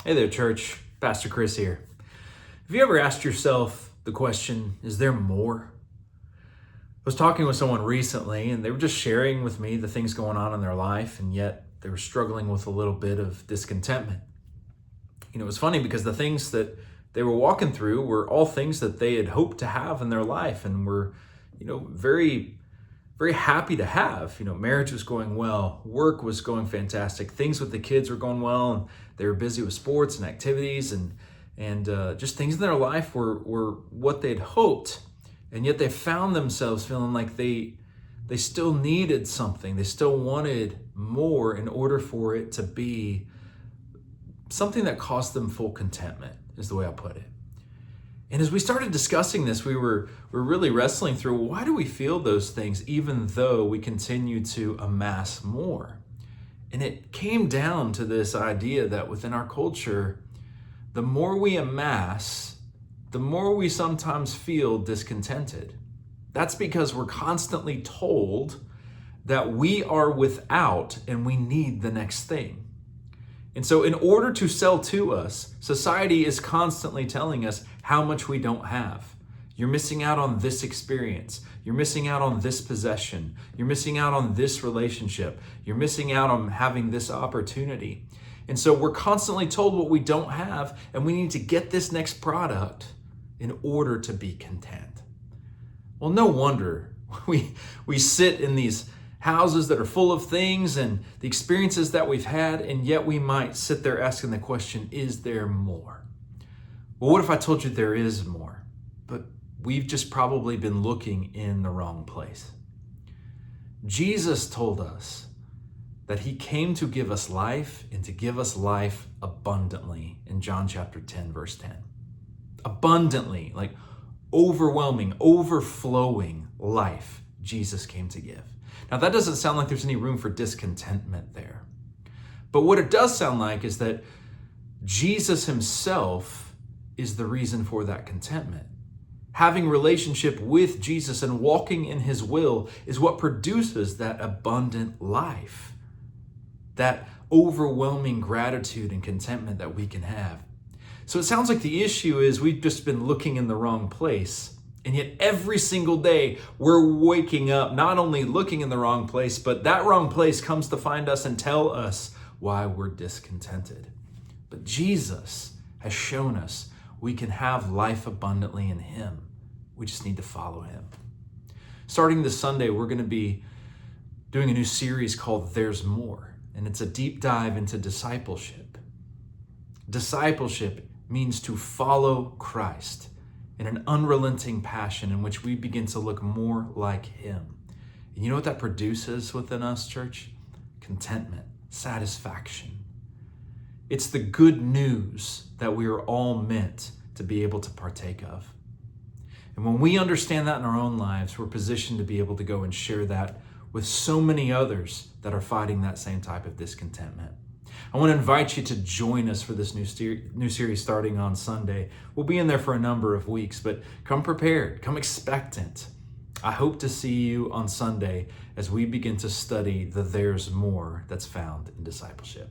Hey there, church. Pastor Chris here. Have you ever asked yourself the question, is there more? I was talking with someone recently and they were just sharing with me the things going on in their life, and yet they were struggling with a little bit of discontentment. It was funny because the things that they were walking through were all things that they had hoped to have in their life and were, very, very happy to have. Marriage was going well, work was going fantastic, things with the kids were going well, and they were busy with sports and activities, and just things in their life were what they'd hoped, and yet they found themselves feeling like they still needed something. They still wanted more in order for it to be something that caused them full contentment, is the way I'll put it. And as we started discussing this, we were really wrestling through, why do we feel those things even though we continue to amass more? And it came down to this idea that within our culture, the more we amass, the more we sometimes feel discontented. That's because we're constantly told that we are without and we need the next thing. And so in order to sell to us, society is constantly telling us how much we don't have. You're missing out on this experience. You're missing out on this possession. You're missing out on this relationship. You're missing out on having this opportunity. And so we're constantly told what we don't have, and we need to get this next product in order to be content. Well, no wonder we sit in these houses that are full of things and the experiences that we've had, and yet we might sit there asking the question, is there more? Well, what if I told you there is more, but we've just probably been looking in the wrong place? Jesus told us that he came to give us life and to give us life abundantly in John chapter 10, verse 10. Abundantly, like overwhelming, overflowing life Jesus came to give. Now, that doesn't sound like there's any room for discontentment there. But what it does sound like is that Jesus himself is the reason for that contentment. Having relationship with Jesus and walking in his will is what produces that abundant life, that overwhelming gratitude and contentment that we can have. So it sounds like the issue is we've just been looking in the wrong place. And yet every single day we're waking up, not only looking in the wrong place, but that wrong place comes to find us and tell us why we're discontented. But Jesus has shown us we can have life abundantly in him. We just need to follow him. Starting this Sunday, we're going to be doing a new series called There's More, and it's a deep dive into discipleship. Discipleship means to follow Christ in an unrelenting passion in which we begin to look more like him. And you know what that produces within us, church? Contentment, satisfaction. It's the good news that we are all meant to be able to partake of. And when we understand that in our own lives, we're positioned to be able to go and share that with so many others that are fighting that same type of discontentment. I want to invite you to join us for this new series starting on Sunday. We'll be in there for a number of weeks, but come prepared, come expectant. I hope to see you on Sunday as we begin to study the There's More that's found in discipleship.